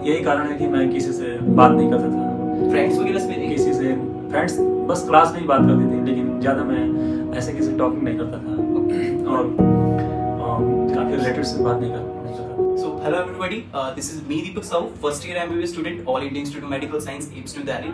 यही कारण है कि मैं किसी से बात नहीं करता था। फ्रेंड्स वगैरह से भी नहीं? किसी से फ्रेंड्स बस क्लास में ही बात करती थी, लेकिन ज़्यादा मैं ऐसे किसी टॉकिंग नहीं करता था। और काफ़ी रिलेटेड से बात नहीं करता। So hello everybody, this is me Deepak Sahu, first year MBBS student, All India Institute of Medical Science, AIIMS New Delhi,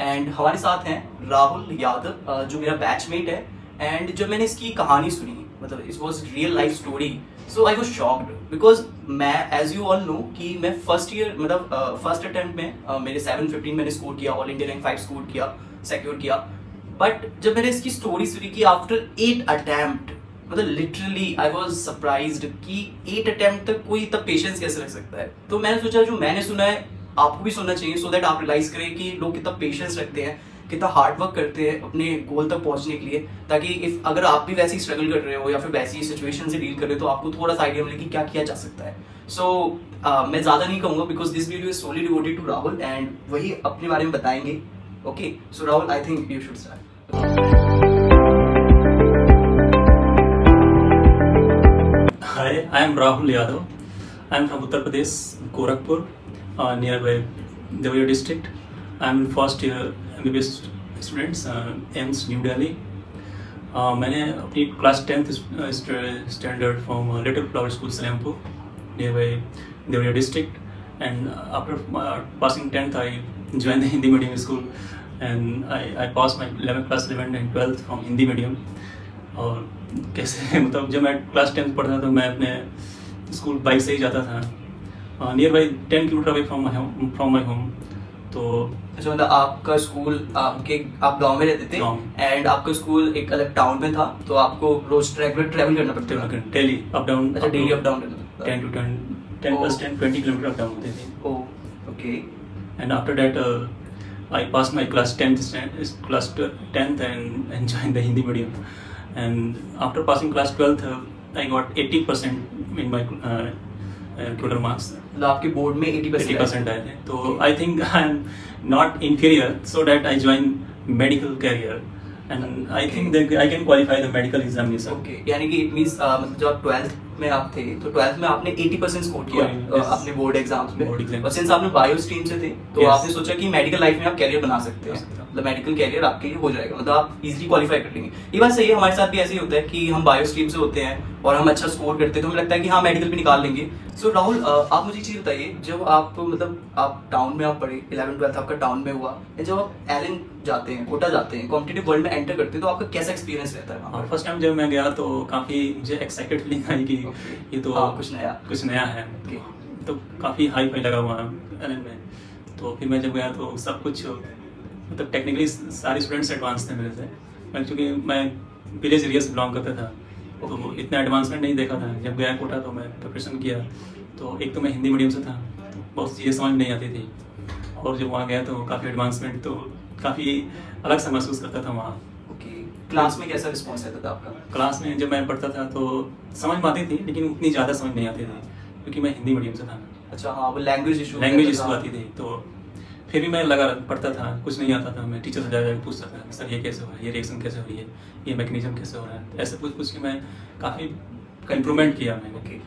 and हमारे साथ हैं राहुल यादव जो मेरा बैचमेट है। एंड जब मैंने इसकी कहानी सुनी, मतलब it was real life story, so I was shocked because मैं एज यू ऑल नो कि मैं फर्स्ट ईयर मतलब फर्स्ट अटेम्प्ट में मेरे 715 मैंने स्कोर किया, ऑल इंडिया रैंक 5 स्कोर किया, सिक्योर किया। बट जब मैंने इसकी स्टोरी सुनी कि आफ्टर 8 अटेम्प्ट, मतलब लिटरली आई वाज सरप्राइज्ड कि 8 अटेम्प्ट तक कोई इतना पेशेंस कैसे रख सकता है। तो मैंने सोचा जो मैंने सुना है आपको भी सुनना चाहिए, सो दैट आप रियलाइज करें कि लोग कितना पेशेंस रखते हैं, कितना हार्ड वर्क करते हैं अपने गोल तक पहुंचने के लिए, ताकि इफ अगर आप भी वैसे ही स्ट्रगल कर रहे हो या फिर वैसी सिचुएशन से डील कर रहे हो तो आपको थोड़ा सा आइडिया मिले कि क्या किया जा सकता है। सो मैं ज्यादा नहीं कहूंगा because this video is solely devoted to Rahul and वही अपने बारे में बताएंगे। Okay, so Rahul I think you should start. Hi, I am Rahul Yadav. I am from Uttar Pradesh, Gorakhpur, nearby Devaya district. I am in first year MBBS students, AIIMS New Delhi. मैंने अपनी class 10th standard from little flower school Salempur nearby Devaya district, and after passing 10th I joined the Hindi medium school and I passed my 11th class 11th and 12th from Hindi medium. और कैसे मतलब जब मैं class 10th पढ़ता था तो मैं अपने स्कूल बाइक से ही जाता था, near by 10 kilometre away from my home. तो अच्छा, मतलब आपका स्कूल आप गांव में रहते थे एंड आपका स्कूल एक अलग टाउन में था, तो आपको रोज रेगुलर ट्रैवल करना पड़ता था? Daily up down. अच्छा, डेली अप डाउन करना? 10 to 10 plus 10 20 kilometre up down होते थे। Okay. And after that I pass my class 10th and joined the Hindi medium. And after passing class 12th, I got 80% in my total marks. मतलब आपके board में 80% आए थे। तो I think I am not inferior, so that I joined medical career, and I think that I can qualify the medical examination. Okay, यानी कि it means मतलब जब 12th में आप थे तो 12th में आपने 80% स्कोर किया अपने बोर्ड एग्जाम्स में, और सिंस आपने बायो स्ट्रीम से थे तो आपने सोचा कि मेडिकल लाइफ में आप कैरियर बना सकते हैं, मतलब मेडिकल कैरियर आपके लिए हो जाएगा, मतलब आप इजीली क्वालिफाई कर लेंगे। ये बात सही है, हमारे साथ भी ऐसे ही होता है कि हम बायो स्ट्रीम से होते हैं और हम अच्छा स्कोर करते हैं तो हमें लगता है कि हाँ मेडिकल भी निकाल लेंगे। सो राहुल, आप मुझे एक चीज बताइए, जब आप मतलब आप टाउन में आप पढ़े, 11th 12th आपका टाउन में हुआ, जब आप एलन जाते हैं, कोटा जाते हैं, कॉम्पिटिटिव वर्ल्ड में एंटर करते हैं, तो आपका कैसा एक्सपीरियंस रहता है? फर्स्ट टाइम जब मैं गया तो काफी मुझे एक्साइटेड फीलिंग आई कि ये तो कुछ नया है। तो काफी हाई फाई लगा हुआ एलन में। तो फिर मैं जब गया तो सब कुछ मतलब टेक्निकली सारे स्टूडेंट्स एडवांस थे मेरे से। मैं चूँकि मैं विलेज एरिया से बिलोंग करता था तो इतना एडवांसमेंट नहीं देखा था। जब गया कोटा तो मैं प्रिपरेशन किया, तो एक तो मैं हिंदी मीडियम से था तो बहुत चीज़ें समझ नहीं आती थी, और जब वहाँ गया तो काफ़ी एडवांसमेंट, तो काफ़ी अलग सा महसूस करता था वहाँ। क्लास में कैसा रिस्पॉन्स रहता था आपका? क्लास में जब मैं पढ़ता था तो समझ में आती थी, लेकिन उतनी ज़्यादा समझ नहीं आती थी क्योंकि मैं हिंदी मीडियम से था। अच्छा, हाँ, वो लैंग्वेज इशू आती थी। तो फिर भी मैं लगा पढ़ता था, कुछ नहीं आता था, मैं टीचर से जाकर पूछता था, सर ये कैसे हो रहा है, ये रिएक्शन कैसे हो रही है, ये मैकेनिज्म कैसे हो रहा है, ऐसे पूछ के मैं काफ़ी इम्प्रूवमेंट किया मैंने। ओके।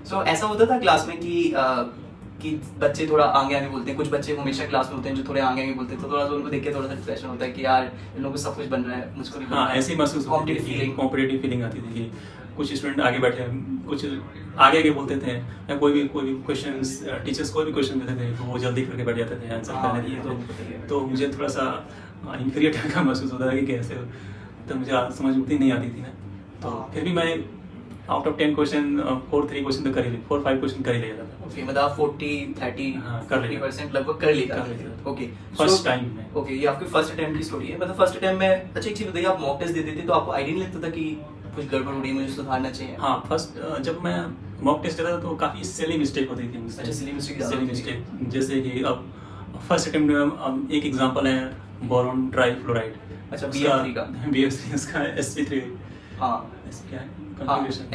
सो ऐसा होता था क्लास में कि बच्चे थोड़ा आगे बोलते हैं, कुछ बच्चे हमेशा क्लास में होते हैं जो थोड़े आगे बोलते हैं, तो थोड़ा सा उनको देख के थोड़ा सा डिप्रेशन होता है कि यार इन लोगों को सब कुछ बन रहा है, मुझको नहीं। हाँ, ऐसी महसूस कॉम्पिटिटिव फीलिंग आती थी कि कुछ स्टूडेंट आगे बैठे, कुछ आगे बोलते थे, या कोई भी क्वेश्चन, टीचर्स कोई भी क्वेश्चन देते थे तो वो जल्दी करके बैठ जाते थे आंसर करने के लिए। तो मुझे थोड़ा सा इन्फीरियर टाइप का महसूस होता था कि कैसे, तो मुझे समझ उतनी नहीं आती थी ना। तो फिर भी मैं आउट ऑफ 10 क्वेश्चन 4-3 क्वेश्चन तो कर ही 4-5 क्वेश्चन कर ही ले जाता था। ओके, मतलब आप 40-30% लगभग कर लेता था। ओके, फर्स्ट टाइम में। ओके, ये आपके फर्स्ट अटेम्प्ट की स्टोरी है। मतलब फर्स्ट अटेम्प्ट में अच्छा एक चीज बताइए, आप मॉक टेस्ट देते थे तो आपको आइडिया नहीं लगता था कि कुछ गड़बड़ हो रही है, मुझे सुधारना चाहिए? हाँ, फर्स्ट जब मैं मॉक टेस्ट देता था तो काफ़ी सिली मिस्टेक होती थी मुझसे। अच्छा, सिली मिस्टेक, जैसे कि अब फर्स्ट अटेम्प्ट में अब एक एग्जांपल है बोरॉन ट्राइफ्लोराइड। अच्छा, BF3 का, BF3 उसका sp3। हाँ, क्या है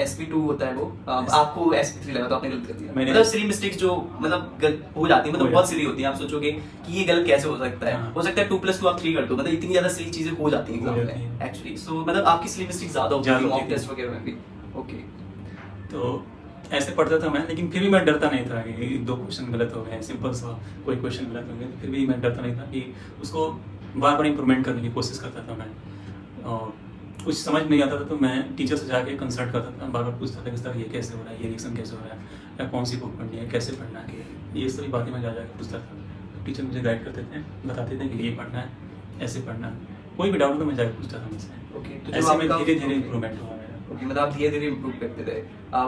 sp2 होता है वो, आपको sp3 लगा तो आपने गलत कर दिया। मतलब सिली मिस्टेक्स जो मतलब हो जाती है, मतलब बहुत सिली होती है, आप सोचोगे कि ये गलत कैसे हो सकता है। हो सकता है 2+2 आप 3 कर दो, मतलब इतनी ज्यादा सिली चीजें हो जाती हैं एग्जाम में एक्चुअली। सो मतलब आपकी सिली मिस्टेक्स ज्यादा होती है मॉक टेस्ट वगैरह में भी। ओके, तो ऐसे पढ़ता था मैं, लेकिन फिर भी मैं डरता नहीं था कि 2 क्वेश्चन गलत हो गए, सिंपल सा कोई क्वेश्चन गलत हो गया, तो फिर भी मैं डरता नहीं था कि उसको बार बार इम्प्रूवमेंट करने की कोशिश करता था मैं। और कुछ समझ नहीं आता था तो मैं टीचर से जाके कंसल्ट करता था, बार बार पूछता था कि सर ये कैसे हो रहा है, ये रिएक्शन कैसे हो रहा है, या कौन सी बुक पढ़नी है, कैसे पढ़ना है, ये सभी बातें मैं जा जाकर पूछता था। टीचर मुझे गाइड करते थे, बताते थे कि ये पढ़ना है, ऐसे पढ़ना है, कोई भी डाउट तो मैं जाकर पूछता था मुझसे। ओके, तो ऐसे में धीरे धीरे इम्प्रूवमेंट हुआ मेरा। ओके, मतलब आप धीरे धीरे इम्प्रूव करते रहे।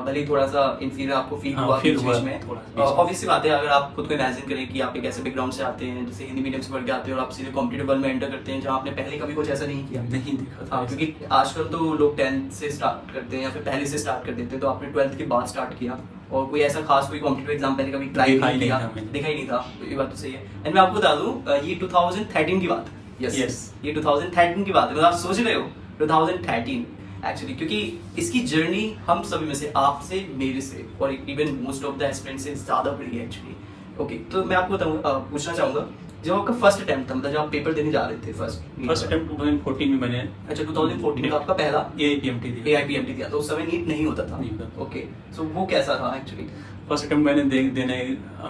भले ही थोड़ा सा इंफीरियर आपको फील हाँ, हुआ feel बीच हुआ में। थोड़ा बीच में। ऑब्वियस सी बात है, अगर आप खुद को इमेजिन करें कि आप एक ऐसे बैकग्राउंड से आते हैं, जैसे हिंदी मीडियम से पढ़ के आते हैं और आप सीधे कॉम्पिटिटिव वर्ल्ड में एंटर करते हैं जहाँ आपने पहले कभी कुछ ऐसा नहीं किया, नहीं देखा था। हाँ, क्योंकि आजकल तो लोग 10th से स्टार्ट करते हैं या फिर पहले से स्टार्ट कर देते हैं, तो आपने 12th के बाद स्टार्ट किया और कोई ऐसा खास कोई कॉम्पिटिटिव एग्जाम पहले कभी ट्राई नहीं किया, देखा ही नहीं था, तो ये बात तो सही है। एंड मैं आपको बता दूं, ये 2013 की बात है। यस, ये 2013 की बात है, मतलब आप सोच रहे हो 2013 एक्चुअली, क्योंकि इसकी जर्नी हम सभी में से, आपसे, मेरे से और even most of the aspirants से ज्यादा बड़ी है एक्चुअली। ओके, तो मैं आपको बताऊं, पूछना चाहूंगा, जब आपका फर्स्ट अटेम्प्ट था, मतलब जब आप पेपर देने जा रहे थे फर्स्ट अटेम्प्ट 2014 में मैंने। अच्छा, 2014 का आपका पहला AIPMT दिया। AIPMT दिया, तो उस समय नीट नहीं होता था। ओके, सो वो कैसा था एक्चुअली? फर्स्ट अटेम्प्ट मैंने देने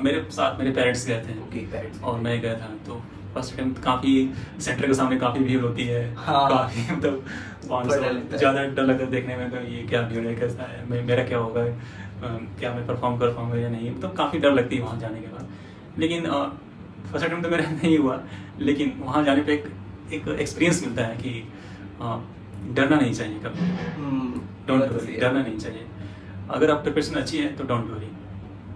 मेरे साथ मेरे पेरेंट्स गए थे। ओके, पेरेंट्स और मैं गया था, तो फर्स्ट अटेम्प्ट काफ़ी सेंटर के सामने काफ़ी भीड़ होती है। हाँ, काफ़ी मतलब 500 ज़्यादा डर लगता है देखने में, तो ये क्या भीड़ है, कैसा है, मेरा क्या होगा, क्या मैं परफॉर्म कर पाऊंगा या नहीं, तो काफ़ी डर लगती है वहाँ जाने के बाद। लेकिन फर्स्ट अटेम्प्ट तो मेरा नहीं हुआ, लेकिन वहाँ जाने पे एक एक्सपीरियंस मिलता है कि डरना नहीं चाहिए कभी। डोंट वरी, डरना नहीं चाहिए। अगर आप प्रिपरेशन अच्छी है तो don't worry,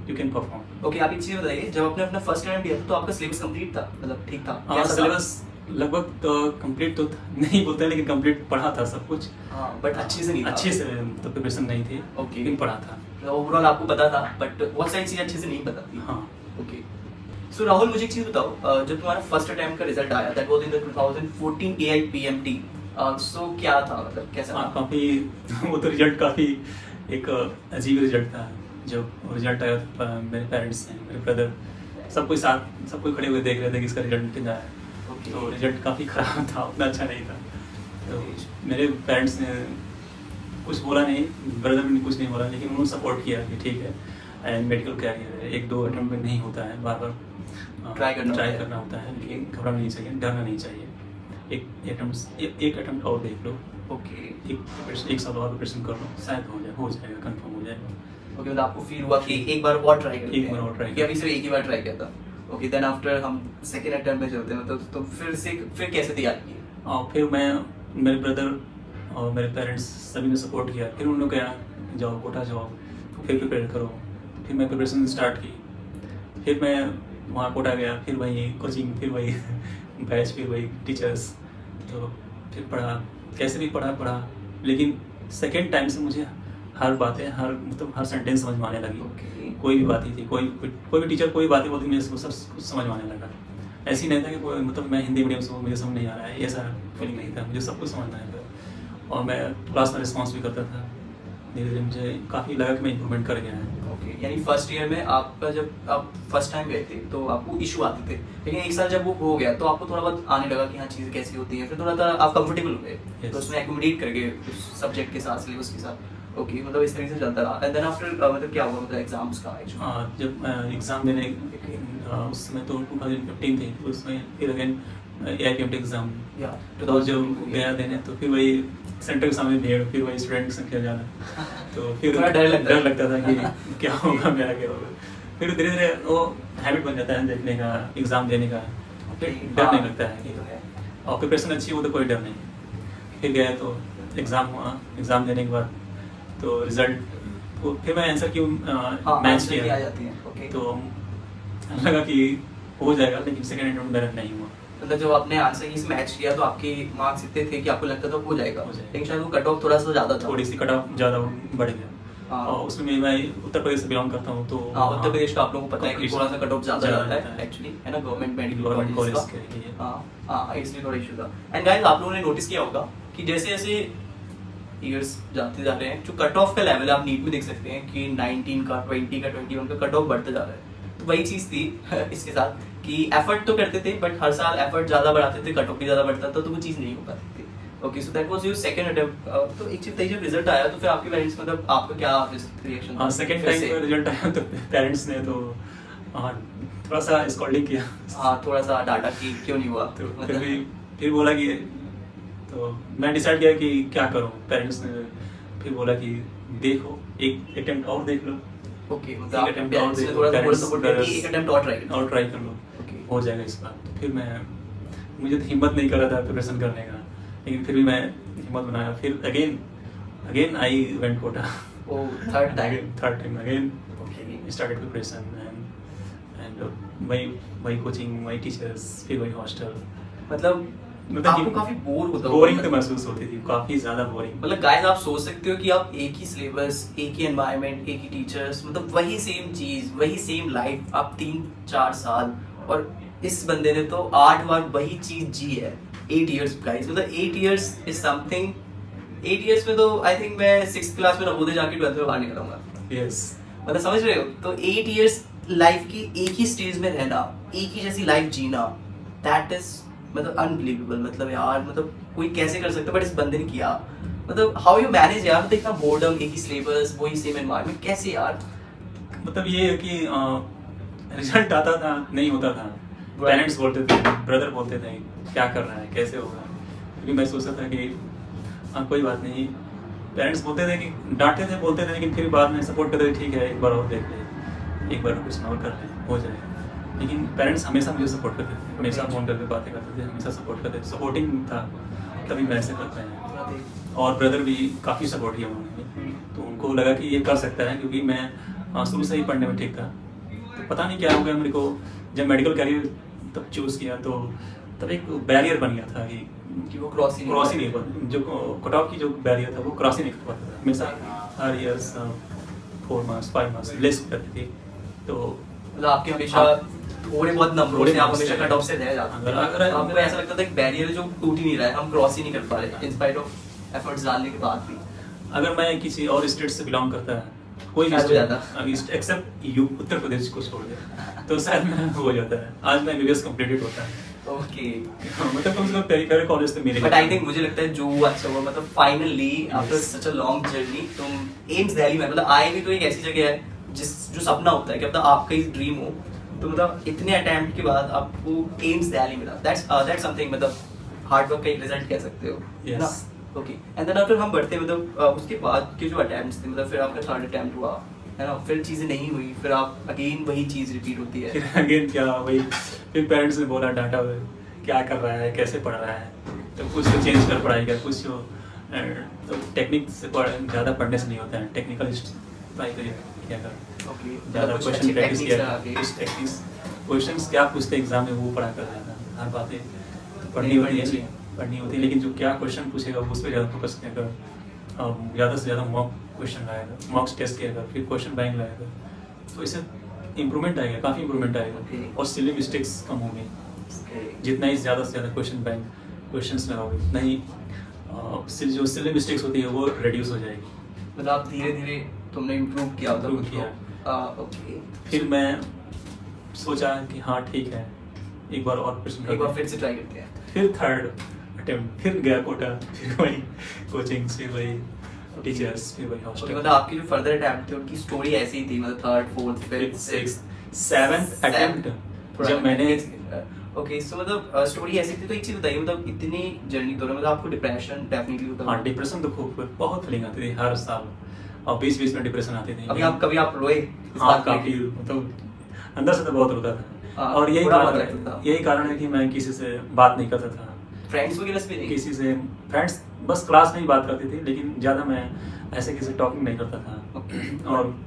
you can perform. Okay, आप एक चीज बताइए, जब आपने अपना फर्स्ट अटेम्प्ट दिया तो आपका सिलेबस कंप्लीट था, मतलब ठीक था? सिलेबस लगभग तो कंप्लीट तो नहीं बोलते हैं, लेकिन कंप्लीट पढ़ा था सब कुछ। हाँ, बट अच्छे से नहीं था। अच्छे से तो प्रिपरेशन नहीं थी। ओके, लेकिन पढ़ा था। ओवरऑल आपको पता था, बट बहुत सारी चीजें अच्छे से नहीं पता थी। हाँ। ओके, सो राहुल, मुझे एक चीज बताओ, जब तुम्हारा फर्स्ट अटेम्प्ट का रिजल्ट आया, that was in the 2014 AIPMT, सो क्या था, मतलब कैसा था? काफी वो तो रिजल्ट काफी एक अजीब रिजल्ट था। जब रिजल्ट आया तो मेरे पेरेंट्स ने, मेरे ब्रदर, सब कोई खड़े हुए देख रहे थे कि इसका रिजल्ट कितना है। तो रिजल्ट काफ़ी ख़राब था, उतना अच्छा नहीं था। तो मेरे पेरेंट्स ने कुछ बोला नहीं, ब्रदर ने कुछ नहीं बोला, लेकिन उन्होंने सपोर्ट किया कि ठीक है, एंड मेडिकल कैरियर है, 1-2 अटेम्प्ट में नहीं होता है, बार बार ट्राई करना होता है, लेकिन घबराना नहीं चाहिए, डरना नहीं चाहिए। एक अटेम्प्ट और देख लो। ओके, एक साल और प्रिपरेशन कर लो, शायद हो जाएगा, कंफर्म हो जाएगा। ओके, मतलब आपको फील हुआ कि एक बार और ट्राई करते हैं। एक बार और ट्राई, कि अभी सिर्फ एक ही बार ट्राई किया था। ओके, देन आफ्टर हम सेकंड अटेम्प्ट में चलते हैं, तो फिर कैसे तैयारी की? फिर मेरे ब्रदर और मेरे पेरेंट्स सभी ने सपोर्ट किया। फिर उन्होंने कहा जाओ कोटा जाओ, फिर प्रिपेयर करो। फिर मैं प्रिपरेशन स्टार्ट की, फिर मैं वहाँ कोटा गया, फिर वही कोचिंग, फिर वही बैच, फिर वही टीचर्स, तो फिर पढ़ा, कैसे भी पढ़ा, लेकिन सेकेंड टाइम से मुझे हर बातें, हर सेंटेंस समझ में आने लगी। कोई भी बात ही थी, कोई भी टीचर कोई बातें बोलती, मुझे सब कुछ समझ में आने लगा। ऐसी नहीं था कि मतलब मैं हिंदी मीडियम से हूँ, मुझे समझ नहीं आ रहा है, ऐसा फीलिंग नहीं था, मुझे सब कुछ समझ में आया था। और मैं क्लास में रिस्पॉन्स भी करता था। धीरे धीरे मुझे काफ़ी लगा कि मैं इम्प्रूवमेंट कर गया है। ओके, यानी फर्स्ट ईयर में आपका, जब आप फर्स्ट टाइम गए थे तो आपको इशू आते थे, लेकिन एक साल जब वो हो गया तो आपको थोड़ा बहुत आने लगा कि हाँ चीज़ें कैसी होती हैं, फिर थोड़ा आप कंफर्टेबल हो गए, तो उसमें एकोमोडेट कर गए उस सब्जेक्ट के साथ, सिलेबस के साथ। ओके, मतलब इस तरीके से चलता रहा। एंड देन आफ्टर मतलब क्या हुआ, मतलब एग्जाम्स का? जब एग्ज़ाम देने उस समय तो 2015 थी, तो उसमें फिर अगेन AIPMT एग्ज़ाम, तो जब गया देने तो फिर वही सेंटर के सामने भीड़, फिर वही स्टूडेंट की संख्या ज़्यादा, तो फिर डर लगता था कि क्या होगा, मेरा क्या होगा। फिर धीरे धीरे वो हैबिट बन जाता है देखने का, एग्ज़ाम देने का, फिर डर नहीं लगता है। और प्रिपरेशन अच्छी हो तो कोई डर नहीं। फिर गया तो एग्ज़ाम हुआ, एग्ज़ाम देने के बाद तो रिजल्ट, तो फिर मैं आंसर की मैच किया, तो लगा कि हो जाएगा, लेकिन सेकेंड अटेम्प्ट मेरा नहीं हुआ। मतलब जब आपने आंसर की मैच किया तो आपके मार्क्स इतने थे कि आपको लगता था हो जाएगा, लेकिन शायद वो कट ऑफ थोड़ा सा ज़्यादा था, थोड़ी सी कट ऑफ ज़्यादा बढ़ गया। और उसमें मैं उत्तर प्रदेश से बिलोंग करता हूँ, तो उत्तर प्रदेश का आप लोगों को पता है कि थोड़ा सा कट ऑफ ज़्यादा रहता है एक्चुअली, है ना, गवर्नमेंट मेडिकल कॉलेज का। हाँ, इसलिए थोड़ा इशू था। एंड गाइस, आप लोगों ने नोटिस किया होगा कि जैसे जैसे ईयर्स जाते जा रहे हैं, जो कट ऑफ का लेवल आप नीट में देख सकते हैं कि 19 का, 20 का, 21 का कट ऑफ बढ़ते जा रहा है। तो वही चीज़ थी इसके साथ कि एफर्ट तो करते थे, बट हर साल एफर्ट ज़्यादा बढ़ाते थे, कट ऑफ भी ज़्यादा बढ़ता था, तो वो चीज़ नहीं हो पाती थी। Okay, so that was your second attempt. तो एक चीज जब रिजल्ट आया तो फिर आपके पेरेंट्स मतलब आपका क्या रिएक्शन था? हाँ, सेकेंड टाइम में रिजल्ट आया तो पेरेंट्स ने तो थोड़ा सा स्कॉल्डिंग किया। हाँ, थोड़ा सा डाटा कि क्यों नहीं हुआ तो मतलब। फिर बोला कि, तो मैं डिसाइड किया कि क्या करूँ। पेरेंट्स ने फिर बोला कि देखो एक अटेम्प्ट और देख लो। ओके, एक मतलब attempt पेरेंट्स और ने दे थोड़ा दो, सा parents सपोर्ट किया कि brothers एक अटेम्प्ट और ट्राई और ट्राई कर लो, ओके। हो जाएगा इस बार। तो फिर मुझे तो हिम्मत नहीं कर रहा था प्रिपरेशन करने का, लेकिन फिर भी मैं हिम्मत बनाया। फिर again I went Kota. Oh, third time. Again okay. Started preparation and वही कोचिंग, वही टीचर्स, फिर वही हॉस्टल। मतलब आपको काफी बोर होता होगा? बोरिंग तो महसूस होती थी, काफी ज्यादा बोरिंग। मतलब गाइस आप सोच सकते हो कि आप एक ही सिलेबस, एक ही एनवायरनमेंट, एक ही टीचर्स, मतलब वही सेम चीज, वही सेम लाइफ, आप 3-4 साल, और इस बंदे ने तो 8 बार वही चीज जी है। 8 इयर्स गाइस, मतलब 8 इयर्स इज समथिंग। 8 इयर्स में तो आई थिंक मैं 6th क्लास में नवोदय जाके 12th में बाहर निकलूंगा। यस, मतलब समझ रहे हो? तो 8 इयर्स लाइफ की एक ही स्टेज में रहना, एक ही जैसी लाइफ जीना, दैट इज मतलब अनबिलीवेबल। मतलब यार, मतलब कोई कैसे कर सकता है, बट इस बंदे ने किया। मतलब हाउ यू मैनेज यार, मतलब इतना बोर्डम, एक ही सिलेबस, वही सेम एनवायरनमेंट, कैसे यार? मतलब ये है कि रिजल्ट आता था, नहीं होता था। पेरेंट्स बोलते थे, ब्रदर बोलते थे क्या कर रहा है, कैसे होगा। क्योंकि मैं सोचता था कि कोई बात नहीं। पेरेंट्स बोलते थे कि डांटते थे, बोलते थे, लेकिन फिर बाद में सपोर्ट करते थे, ठीक है एक बार और देख ले, एक बार कुछ और कर ले, हो जाए। लेकिन पेरेंट्स हमेशा मुझे सपोर्ट करते थे, हमेशा फोन करके बातें करते थे, हमेशा सपोर्ट करते थे। सपोर्टिंग था, तभी मैं ऐसे करते हैं। और ब्रदर भी काफ़ी सपोर्ट किया उन्होंने, तो उनको लगा कि ये कर सकता है, क्योंकि मैं शुरू से ही पढ़ने में ठीक था। तो पता नहीं क्या हो गया मेरे को, जब मेडिकल कैरियर तब चूज़ किया तो तब एक बैरियर बन गया था कि वो क्रॉस ही नहीं हो, जो कट ऑफ की जो बैरियर था वो क्रॉस ही नहीं कर पाता था। हमेशा हर ईयर्स 4 मार्क्स 5 मार्क्स लेस करती थी। तो मतलब आपके हमेशा थोड़े बहुत नंबरों से आप हमेशा कट ऑफ से रह जाते थे। अगर आपको ऐसा लगता था कि बैरियर जो टूट ही नहीं रहा है, हम क्रॉस ही नहीं कर पा रहे इन स्पाइट ऑफ एफर्ट्स डालने के बाद भी। अगर मैं किसी और स्टेट से बिलोंग करता है, कोई भी स्टेट एक्सेप्ट उत्तर प्रदेश को छोड़ दे, तो शायद मैं हो जाता है। आज मैं एमबीबीएस कंप्लीटेड होता है। ओके, मतलब कम से कम पेरिफेरल कॉलेज तो मेरे। बट आई थिंक मुझे लगता है जो अच्छा हुआ, मतलब finally after such a long journey तुम एम्स दिल्ली में, मतलब आई भी तो एक ऐसी जगह है जो सपना होता है कि मतलब आपका ही ड्रीम हो, तो मतलब इतने अटेम्प्ट के बाद आपको एम्स दिल्ली मिला। दैट्स समथिंग, मतलब हार्ड वर्क का एक रिजल्ट कह सकते हो, है ना? ओके, एंड देन आफ्टर हम बढ़ते, मतलब उसके बाद के जो अटेम्प्ट्स थे, मतलब फिर आपका थर्ड अटेम्प्ट हुआ, है ना? फिर चीजें नहीं हुई, फिर आप अगेन वही चीज रिपीट होती है। फिर अगेन क्या वही, फिर पेरेंट्स ने बोला, डांटा क्या कर रहा है, कैसे पढ़ रहा है, तो कुछ तो चेंज कर पढ़ाई कर, कुछ तो टेक्निक से ज़्यादा पढ़ने से नहीं होता है, टेक्निकल ट्राई करिए क्या कर। ओके, ज़्यादा क्वेश्चन प्रैक्टिस किया, कुछ टेक्निक्स क्वेश्चन्स क्या पूछते एग्जाम में वो पढ़ा कर रहा था। हर बातें पढ़नी होती है, लेकिन जो क्या क्वेश्चन पूछेगा उस पर ज़्यादा फोकस किया कर, ज़्यादा से ज़्यादा मॉक क्वेश्चन लाएगा, मॉक्स टेस्ट किया कर, फिर क्वेश्चन बैंक लाएगा, तो इससे इंप्रूवमेंट आएगा, काफ़ी इंप्रूवमेंट आएगा, और सिली मिस्टेक्स कम होंगी। जितना ही ज़्यादा से ज़्यादा क्वेश्चन बैंक क्वेश्चंस लगाओगे, उतना ही जो सिली मिस्टेक्स होती है वो रिड्यूस हो जाएगी। मतलब आप धीरे धीरे तुमने इम्प्रूव किया, ओके। फिर मैं सोचा कि हाँ ठीक है, एक बार और एक बार फिर से ट्राई करते हैं। फिर थर्ड अटेम्प्ट, फिर गया कोटा, फिर वही कोचिंग, फिर वही टीचर्स, फिर वही हॉस्टल। मतलब आपकी जो फर्दर अटेम्प्ट थे उनकी स्टोरी ऐसी ही थी, मतलब third, fourth, fifth, sixth, 7th attempt जब मैंने। ओके, सो मतलब स्टोरी ऐसी थी। तो एक चीज बताइए, मतलब इतनी जर्नी दौरान मतलब आपको डिप्रेशन डेफिनेटली होता है? हाँ, डिप्रेशन तो खूब, बहुत फीलिंग आती थी हर साल, और 20-20 में डिप्रेशन आती थी। कभी आप रोए? हाँ, काफी, मतलब अंदर से तो बहुत रोता था। और यही कारण है कि मैं किसी से बात नहीं करता था, फ्रेंड्स वगैरह से भी नहीं? किसी से, फ्रेंड्स बस क्लास में ही बात करती थी, लेकिन ज़्यादा मैं ऐसे किसी टॉकिंग नहीं करता था। और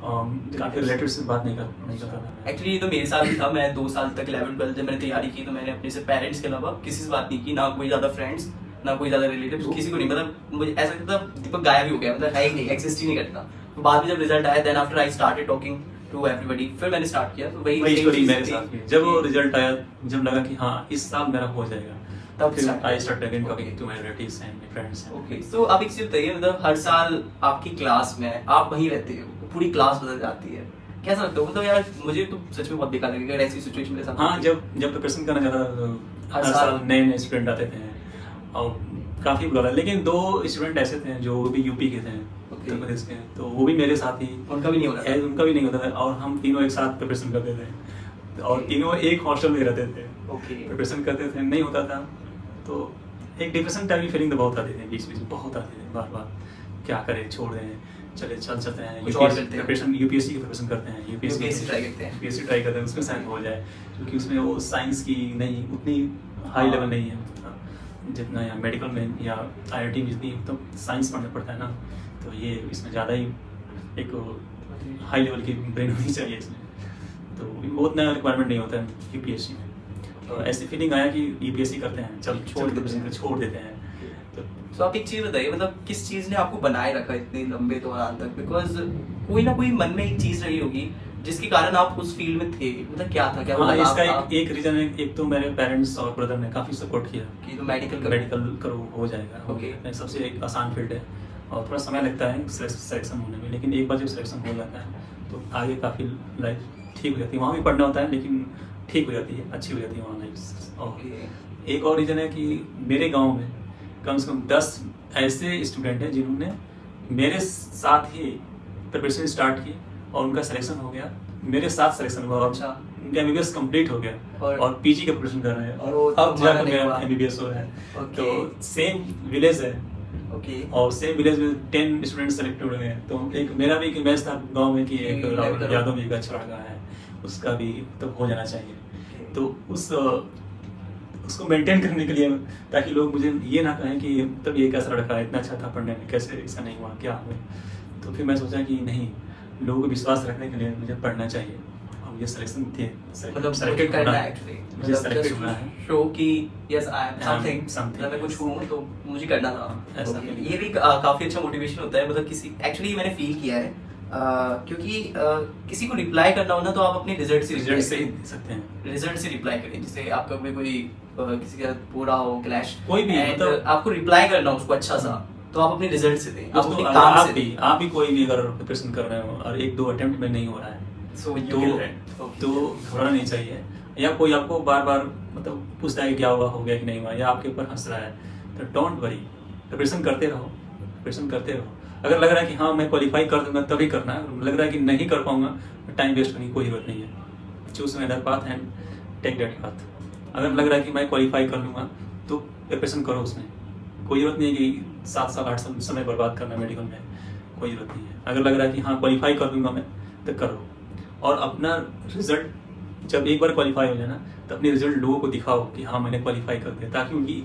काफ़ी रिलेटिव से बात नहीं करता था। एक्चुअली ये तो मेरे साथ भी था। मैं 2 साल तक 11th-12th जब मैंने तैयारी की, तो मैंने अपने से पेरेंट्स के अलावा किसी से बात नहीं की, ना कोई ज़्यादा फ्रेंड्स, ना कोई ज़्यादा रिलेटिव्स, किसी को नहीं। मतलब मुझे ऐसा लगता था दीपक गायब ही हो गया, मतलब है ही नहीं, एक्सिस्ट ही नहीं करता। तो बाद में जब रिजल्ट आया, then after I started talking to everybody, फिर मैंने स्टार्ट किया। तो वही स्टोरी मेरे साथ भी, जब वो रिजल्ट आया, जब लगा कि हाँ इस साल मेरा हो जाएगा, तब फिर I start again talking to my relatives and my friends. Okay, so अब एक चीज बताइए, मतलब हर साल आपकी क्लास में आप वहीं रहते हो, पूरी क्लास बदल जाती है, कैसा लगता है? मतलब यार मुझे तो सच में बहुत बेकार लगेगा अगर ऐसी सिचुएशन मेरे साथ। हाँ, जब प्रिपरेशन करना चाहता था, हर साल नए स्टूडेंट आते थे, और काफ़ी बुरा लगा, लेकिन 2 स्टूडेंट ऐसे थे जो भी यूपी के थे, उत्तर प्रदेश के, तो वो भी मेरे साथ ही, उनका भी नहीं हो रहा था। उनका भी नहीं होता था, और हम तीनों एक साथ प्रिपरेशन करते थे और तीनों एक हॉस्टल में रहते थे, प्रिपरेशन करते थे, नहीं होता था तो एक डिप्रेशन टाइप की फीलिंग तो बहुत आती थी, बीच बीच में बहुत आती थी, बार बार क्या करें, छोड़ दें, चलते हैं प्रिपरेशन, यूपीएससी की प्रिपरेशन करते हैं, यूपीएससी ट्राई करते हैं, उसमें शायद हो जाए, क्योंकि उसमें वो साइंस की नहीं उतनी हाई लेवल नहीं है जितना या मेडिकल में या आईआईटी में जितनी तो साइंस पढ़ना पड़ता है ना, तो ये इसमें ज़्यादा ही एक हाई लेवल की ब्रेन होनी चाहिए इसमें, तो वो उतना रिक्वायरमेंट नहीं होता है यूपीएससी में। तो ऐसी फीलिंग आया कि यूपीएससी करते हैं, छोड़ देते हैं। तो आप एक चीज बताइए, मतलब किस चीज ने आपको बनाए रखा इतने लंबे दौरान तक? बिकॉज कोई ना कोई मन में एक चीज रही होगी जिसके कारण आप उस फील्ड में थे, मतलब क्या था? क्या हाँ, इसका एक रीजन है, एक तो मेरे पेरेंट्स और ब्रदर ने काफी सपोर्ट किया कि तो मेडिकल करो, हो जाएगा। ओके, सबसे एक आसान फील्ड है और थोड़ा समय लगता है सिलेक्शन होने में, लेकिन एक बार जब सिलेक्शन हो जाता है तो आगे काफी लाइफ ठीक हो जाती है। वहाँ भी पढ़ना होता है लेकिन ठीक हो जाती है, अच्छी हो जाती है वहाँ लाइफ। ओके, एक और रीजन है कि मेरे गाँव में कम से कम 10 ऐसे स्टूडेंट हैं जिन्होंने मेरे साथ ही प्रिपरेशन स्टार्ट की और उनका सिलेक्शन हो गया, मेरे साथ सिलेक्शन हुआ और उनका एमबीबीएस कंप्लीट हो गया और पीजी का प्रिपरेशन कर रहे हैं और अब जाकर एमबीबीएस हो रहा है। तो सेम विलेज है और सेम विलेज में 10 स्टूडेंट सेलेक्टेड हुए हैं। तो एक मेरा भी एक मैच था गाँव में कि एक राहुल यादव भी एक अच्छा लड़का है, उसका भी तो हो जाना चाहिए। तो उसको मेंटेन करने के लिए, ताकि लोग मुझे ये ना कहें कि तब ये कैसा लड़का है, इतना अच्छा था पढ़ने में, कैसे ऐसा नहीं हुआ, क्या हुआ। तो फिर मैं सोचा कि नहीं, लोगों को विश्वास रखने के लिए मुझे पढ़ना चाहिए और ये सिलेक्शन थे, मतलब सेलेक्ट करना है एक्चुअली, मुझे सेलेक्ट होना है, शो कि यस आई एम समथिंग, मैं कुछ हूं तो मुझे करना था ऐसा। ये भी काफी अच्छा मोटिवेशन होता है, मतलब किसी एक्चुअली मैंने फील किया है क्योंकि किसी को रिप्लाई करना हो ना तो आप अपने रिजल्ट से ही सकते हैं, रिजल्ट से रिप्लाई करें। जैसे आपका कोई किसी का पूरा हो क्लैश, कोई भी मतलब आपको रिप्लाई करना हो उसको अच्छा सा, तो आप अपने रिजल्ट से दें, आप अपने काम से दें। आप भी कोई भी अगर प्रिपरेशन कर रहे हो और 1-2 अटेम्प्ट में नहीं हो रहा है तो घबराना नहीं चाहिए, या कोई आपको बार बार मतलब पूछता है कि क्या हुआ, हो गया कि नहीं हुआ, या आपके ऊपर हंस रहा है, तो डोंट वरी, प्रिपरेशन करते रहो। अगर लग रहा है कि हाँ मैं क्वालिफाई कर दूंगा तभी करना है, लग रहा है कि नहीं कर पाऊंगा, टाइम वेस्ट करने की कोई जरूरत नहीं है। Choose another path and take that path. अगर लग रहा है कि मैं क्वालिफाई कर लूंगा तो प्रिपरेशन करो, उसमें कोई जरूरत नहीं है कि 7 साल 8 साल समय बर्बाद करना मेडिकल में, कोई जरूरत नहीं है। अगर लग रहा है कि हाँ क्वालिफाई कर दूंगा मैं तो करो, और अपना रिजल्ट जब एक बार क्वालिफाई हो जाए ना तो अपने रिजल्ट लोगों को दिखाओ कि हाँ मैंने क्वालिफाई कर दिया, ताकि उनकी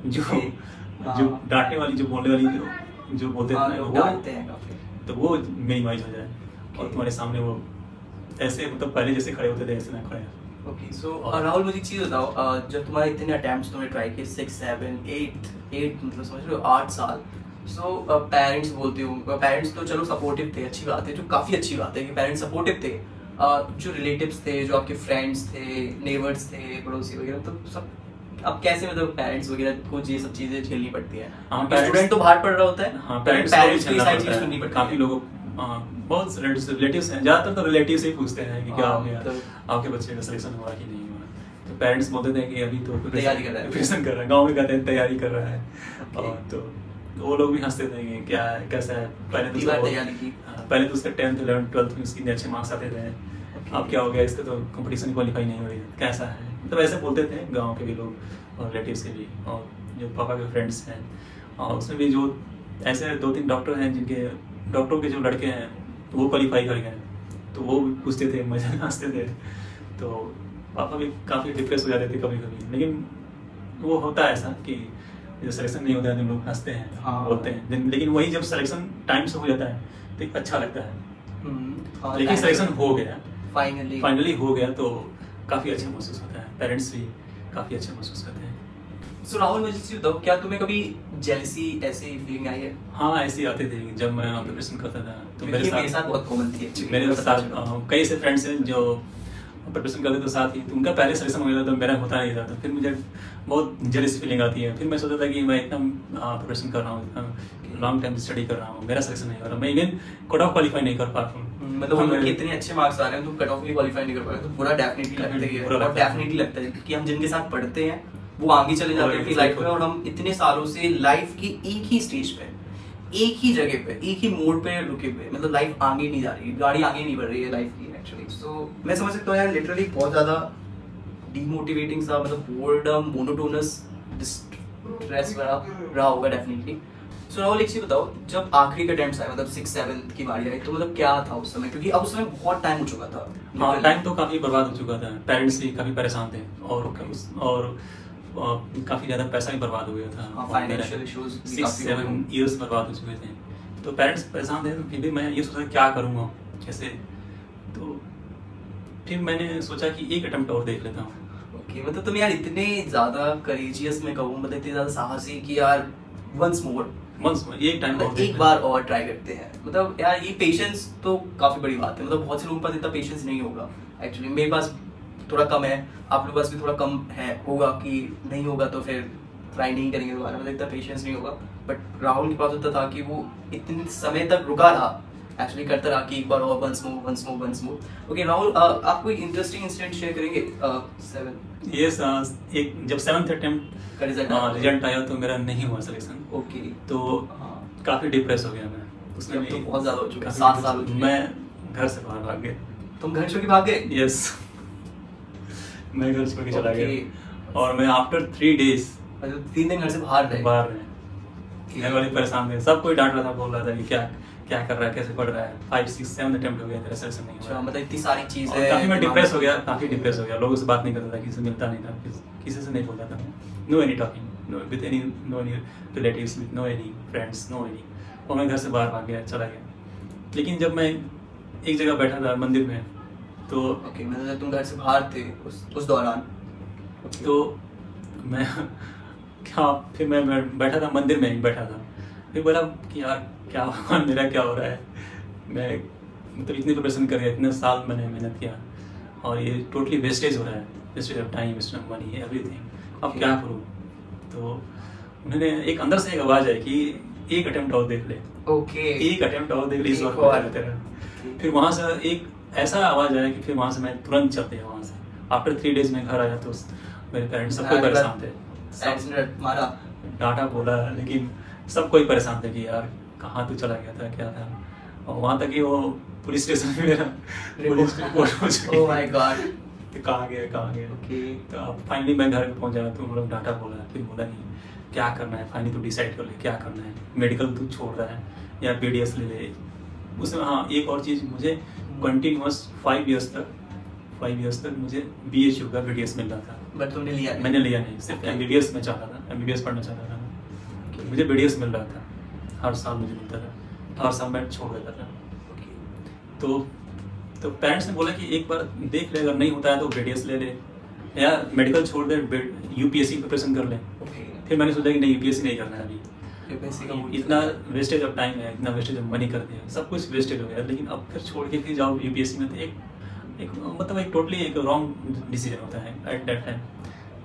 जो डांटने वाली, जो बोलने वाली, जो बोलते हैं तो वो मिनिमाइज हो जाए और तुम्हारे सामने वो ऐसे मतलब पहले जैसे खड़े होते थे ऐसे ना खड़े। ओके, सो राहुल मुझे एक चीज बताओ, जब तुम्हारे इतने अटेम्प्ट्स तुमने ट्राई किए 6 7 8 मतलब समझ लो 8 साल, सो पेरेंट्स बोलते हो, पेरेंट्स तो चलो सपोर्टिव थे, अच्छी बात है, जो काफी अच्छी बात है कि पेरेंट्स सपोर्टिव थे, जो रिलेटिव्स थे, जो आपके फ्रेंड्स थे, नेबर्स थे, पड़ोसी वगैरह, तो सब अब कैसे मतलब पेरेंट्स वगैरह को ये सब चीजें झेलनी पड़ती है? स्टूडेंट तो बाहर पढ़ रहा होता है, पेरेंट्स की सारी चीज सुननी पड़ती है। काफी लोगों बहुत रिलेटिव्स हैं, ज्यादातर तो रिलेटिव्स ही पूछते हैं कि क्या हो गया, आपके बच्चे का सिलेक्शन हुआ कि नहीं हुआ। तो पेरेंट्स बोलते थे कि अभी तो तैयारी कर रहा है, प्रिपरेशन कर रहा है, गाँव में कहते हैं तैयारी कर रहा है, और तो वो लोग भी हंसते थे कि क्या है, कैसा है, पहले तो उसका 10th 11th 12th में इसके अच्छे मार्क्स आते थे, अब क्या हो गया, इसका तो कंपटीशन क्वालिफाई नहीं हो रही, कैसा है, मतलब ऐसे बोलते थे गांव के भी लोग और रिलेटिव्स के भी, और जो पापा के फ्रेंड्स हैं, और उसमें भी जो ऐसे 2-3 डॉक्टर हैं जिनके डॉक्टरों के जो लड़के हैं वो क्वालिफाई कर गए, तो वो भी पूछते थे, मजा हंसते थे, तो पापा भी काफ़ी डिप्रेस हो जाते थे कभी कभी। लेकिन वो होता है ऐसा कि जब सिलेक्शन नहीं होता है तो लोग हंसते हैं, बोलते हैं, लेकिन वही जब सिलेक्शन टाइम से हो जाता है तो अच्छा लगता है। लेकिन सिलेक्शन हो गया, फाइनली हो गया, तो काफ़ी अच्छा महसूस होता है, पेरेंट्स भी काफ़ी अच्छा महसूस करते हैं। सो राहुल मुझे चीज बताओ, क्या तुम्हें कभी जेलसी ऐसी फीलिंग आई है? हाँ, ऐसी आती थी जब मैं प्रिपरेशन करता था, तो मेरे साथ बहुत कॉमन थी। मेरे साथ कई ऐसे फ्रेंड्स हैं जो प्रिपरेशन करते थे साथ ही, तो उनका पहले सिलेक्शन हो जाता तो मेरा होता नहीं था, तो फिर मुझे बहुत जेलसी फीलिंग आती है। फिर मैं सोचता था कि मैं इतना प्रिपरेशन कर रहा हूँ, इतना लॉन्ग टाइम स्टडी कर रहा हूँ, मेरा सिलेक्शन नहीं हो रहा, मैं इवन कट ऑफ क्वालिफाई नहीं कर पा रहा हूँ। मतलब उनके इतने अच्छे मार्क्स आ रहे हैं, तुम कट ऑफ भी क्वालिफाई नहीं कर पा रहे, तो पूरा डेफिनेटली लगता है, और डेफिनेटली लगता है कि हम जिनके साथ पढ़ते हैं वो आगे चले जाते हैं अपनी लाइफ में, exactly. और हम इतने सालों से लाइफ की एक ही स्टेज पे, एक ही जगह पे, एक ही मोड पे रुके हुए, मतलब लाइफ आगे नहीं जा रही, गाड़ी आगे नहीं बढ़ रही है लाइफ की एक्चुअली। सो मैं समझ सकता हूँ यार, लिटरली बहुत ज्यादा डीमोटिवेटिंग सा, मतलब बोर्डम, मोनोटोनस, स्ट्रेस रहा होगा डेफिनेटली। सो राहुल एक चीज बताओ, जब आखिरी का अटेम्प्ट आया, मतलब 6-7 की बारी आई, तो मतलब क्या था उस समय, क्योंकि अब उस समय बहुत टाइम हो चुका था। हाँ, टाइम तो काफ़ी बर्बाद हो चुका था, पेरेंट्स भी काफ़ी परेशान थे, और काफ़ी ज़्यादा पैसा भी बर्बाद हो गया था, फाइनेंशियल इश्यूज 6-7 ईयर्स बर्बाद हो चुके थे, तो पेरेंट्स परेशान थे। तो फिर भी मैं ये सोचा क्या करूँगा कैसे, तो फिर मैंने सोचा कि एक अटेम्प्ट और देख लेता हूँ। ओके, मतलब तुम यार इतने ज्यादा करेजियस में कहूँ, मतलब इतने ज्यादा साहसी कि यार वंस मोर, एक टाइम और एक बार और ट्राई करते हैं। मतलब यार ये पेशेंस तो काफी बड़ी बात है, मतलब बहुत से लोगों के पास इतना पेशेंस नहीं होगा एक्चुअली। मेरे पास थोड़ा कम है, आप लोगों के पास भी थोड़ा कम है, होगा कि नहीं होगा तो फिर ट्राई नहीं करेंगे दोबारा, मतलब इतना पेशेंस नहीं होगा। बट राहुल के पास होता था कि वो इतने समय तक रुका रहा, एक्चुअली करता रहा कि एक बार और वंस मोर। ओके राहुल, आप कोई इंटरेस्टिंग इंसिडेंट शेयर करेंगे? 7 यस, एक जब 7th अटेम्प्ट का रिजल्ट आया तो मेरा नहीं हुआ सिलेक्शन। ओके, तो काफ़ी डिप्रेस हो गया मैं उसमें अब भी, तो बहुत ज्यादा हो चुका है, काफी 7 साल हो depress- चुके मैं घर से बाहर भाग गया। तुम घर छोड़ के भाग गए? यस, मैं घर छोड़ के चला Okay. गया, और मैं आफ्टर 3 days मतलब 3 दिन घर से बाहर रहे? बाहर में, घर वाले परेशान थे, सब कोई डांट रहा था, बोल रहा था कि क्या क्या कर रहा है, कैसे पढ़ रहा है, 5-6-7 अटेम्प्ट हो गया, तेरा सिलेक्शन नहीं अच्छा, हुआ। मतलब इतनी सारी और चीजें, काफी मैं डिप्रेस हो गया, काफी डिप्रेस हो गया, लोगों से बात नहीं करता था, किसी से मिलता नहीं था, किसी से नहीं बोलता था, no any talking with any, no any relatives, with no any friends, no any, और मैं घर से बाहर भाग गया, चला गया। लेकिन जब मैं एक जगह बैठा था मंदिर में, तो ओके, मतलब तुम घर से बाहर थे उस दौरान? तो मैं क्या, फिर मैं बैठा था मंदिर में ही बैठा था, फिर बोला कि यार क्या भगवान मेरा क्या हो रहा है, मैं मतलब इतनी प्रिपरेशन कर गया, इतने साल मैंने मेहनत किया, और ये टोटली वेस्टेज हो रहा है, wastage of time, wastage of money, everything, अब क्या करूँ। तो उन्होंने एक अंदर से एक आवाज़ आई कि एक अटेम्प्ट और देख ले, ओके, एक अटेम्प्ट और देख ले, इस एक वक्त और। तेरा। फिर वहाँ से एक ऐसा आवाज़ आया कि फिर वहाँ से मैं तुरंत चल दिया वहाँ से। आफ्टर 3 days में घर आया तो मेरे पेरेंट्स सब कोई परेशान थे, सब मारा, डांटा बोला, लेकिन सब कोई परेशान थे कि यार कहाँ तू चला गया था, क्या था। और वहाँ तक कि वो पुलिस स्टेशन में मेरा पुलिस रिपोर्ट हो चुकी ओह माय गॉड, कि कहाँ गया। ओके, तो अब फाइनली मैं घर पहुँच जाया, तो हम लोग डांटा बोला, फिर बोला नहीं क्या करना है, फाइनली तू डिसाइड कर ले क्या करना है, मेडिकल तू छोड़ रहा है या BDS ले ले। उसमें हाँ एक और चीज़, मुझे कंटिन्यूअस 5 years तक मुझे BHU का BDS मिल रहा था, बट तुमने लिया नहीं? मैंने लिया नहीं, सिर्फ Okay. MBBS में चाहता था, MBBS पढ़ना चाहता था मैं, मुझे BDS मिल रहा था, हर साल मुझे मिलता था, हर साल मैं छोड़ देता था। Okay. तो पेरेंट्स ने बोला कि एक बार देख ले, अगर नहीं होता है तो BDS ले ले, या मेडिकल छोड़ दे, UPSC प्रिपरेशन कर ले। Okay. फिर मैंने सोचा कि नहीं, UPSC नहीं करना है अभी, UPSC का मूड इतना वेस्टेज ऑफ टाइम है, इतना वेस्टेज ऑफ मनी कर दिया, सब कुछ वेस्टेज हो गया। लेकिन अब फिर छोड़ के फिर जाओ UPSC में, तो एक मतलब एक टोटली एक रॉन्ग डिसीजन होता है एट दैट टाइम।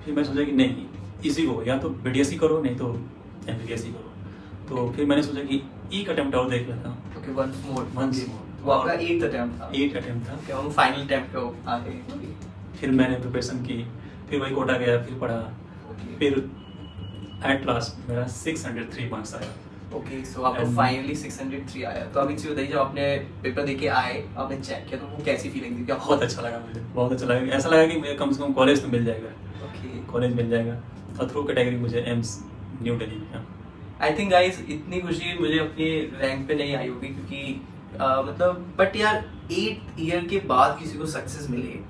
फिर मैं सोचा कि नहीं, इसी को या तो BDS ही करो, नहीं तो MBBS ही करो। तो फिर मैंने सोचा कि एक अटेम्प्ट और देख लेता हूँ। Okay, one more. Once more. वो आपका 8th अटेम्प्ट था? 8 अटेम्प्ट था। ओके, हम फाइनल अटेम्प्ट पे आ गए। फिर मैंने प्रिपरेशन की, फिर वही कोटा गया, फिर पढ़ा, ओके, फिर एट लास्ट मेरा 603 मार्क्स आया। ओके, सो आपको फाइनली 603 आया। तो अब एक चीज बताइए, जब आपने पेपर देके आए, आपने चेक किया, तो वो कैसी फीलिंग थी? क्या बहुत अच्छा लगा मुझे, बहुत अच्छा लगा, ऐसा लगा कि मुझे कम से कम कॉलेज तो मिल जाएगा, ओके, कॉलेज मिल जाएगा, और थ्रू कैटेगरी मुझे एम्स न्यू दिल्ली में। आई थिंक गाइस इतनी खुशी मुझे अपने रैंक पे नहीं आई होगी, क्योंकि मतलब बट यार 8th ईयर के बाद किसी को सक्सेस मिले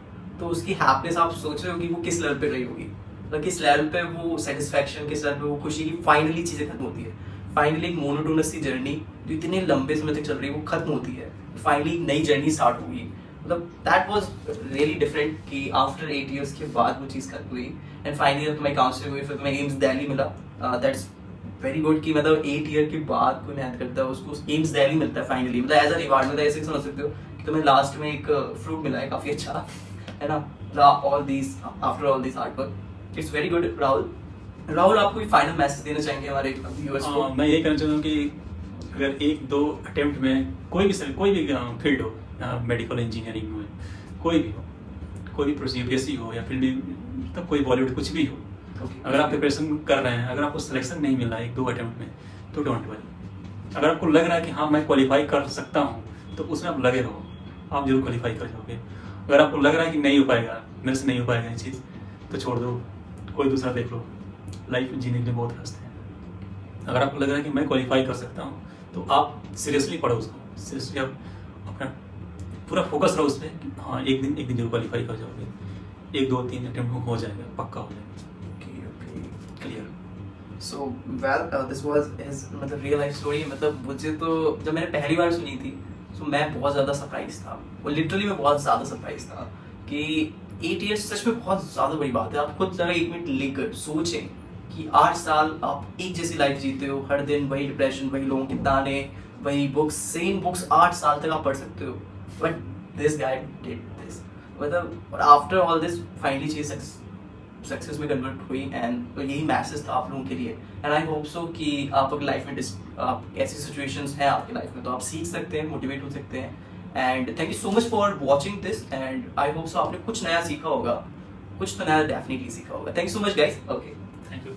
तो उसकी हैप्पीनेस आप सोच रहे हो कि वो किस लेवल पे रही होगी, मतलब किस लेवल पे वो सेटिस्फैक्शन, किस लेवल पे वो खुशी की फाइनली चीजें खत्म होती है। फाइनली एक मोनोटोनस सी जर्नी जो इतने लंबे समय तक चल रही है वो खत्म होती है, फाइनली नई जर्नी स्टार्ट होगी। मतलब दैट वाज रियली डिफरेंट कि आफ्टर 8 years के बाद वो चीज़ खत्म हुई, एंड फाइनली जब तुम्हें काउंसलिंग हुई, फिर तुम्हें एम्स दिल्ली मिला। दैट्स वेरी गुड कि मतलब 8 year के बाद कोई मेहनत करता है उसको एम्स दिल्ली मिलता है फाइनली, मतलब एज अ रिवार्ड मिलता है। ऐसे समझ सकते हो कि तुम्हें लास्ट में एक फ्रूट मिला है काफी अच्छा, है ना, all this after all this hard work. It's very good. Rahul आप कोई फाइनल मैसेज देना चाहेंगे हमारे व्यूअर्स को? मैं ये कहना चाहता हूँ कि अगर 1-2 अटेम्प्ट में कोई भी फील्ड हो, मेडिकल, इंजीनियरिंग हो, कोई भी हो, कोई भी UPSC हो या फिर भी मतलब कोई बॉलीवुड कुछ भी हो, अगर आप प्रिपरेशन कर रहे हैं, अगर आपको सिलेक्शन नहीं मिला एक 2 अटेम्प्ट में, तो डोंट वरी। अगर आपको लग रहा है कि हाँ मैं क्वालिफाई कर सकता हूँ, तो उसमें आप लगे रहो, आप जरूर क्वालिफाई कर जाओगे। अगर आपको लग रहा है कि नहीं हो पाएगा, मेरे से नहीं हो पाएगा ये चीज़, तो छोड़ दो, कोई दूसरा देख लो। लाइफ जीने के लिए बहुत रास्ते हैं। अगर आपको लग रहा है कि मैं क्वालिफाई कर सकता हूँ, तो आप सीरियसली पढ़ो उसको, सीरियसली आप अपना पूरा फोकस रहो उस पर कि हाँ एक दिन जरूर क्वालिफाई कर जाओगे। 1 2 3 अटेम्प्ट में हो जाएगा, पक्का हो जाएगा। Clear. So well this was his मतलब रियल लाइफ स्टोरी। मतलब मुझे तो जब मैंने पहली बार सुनी थी, तो मैं बहुत ज़्यादा सरप्राइज था, और लिटरली मैं बहुत ज़्यादा सरप्राइज था कि 8 इयर्स सच में बहुत ज़्यादा बड़ी बात है। आप खुद जरा 1 मिनट लेकर सोचें कि 8 साल आप एक जैसी लाइफ जीते हो, हर दिन वही डिप्रेशन, वही लोगों के ताने, वही बुक्स, सेम बुक्स 8 साल तक आप पढ़ सकते हो, but this guy did this. मतलब आफ्टर ऑल दिस फाइनली चीज सक्सेस में कन्वर्ट हुई, एंड यही मैसेज था आप लोगों के लिए। एंड आई होप सो कि आप अगर लाइफ में आप ऐसी सिचुएशंस हैं आपकी लाइफ में, तो आप सीख सकते हैं, मोटिवेट हो सकते हैं। And thank you so much for watching this, and I hope so आपने कुछ नया सीखा होगा, कुछ तो नया डेफिनेटली सीखा होगा। Thank you so much guys. Okay, thank you.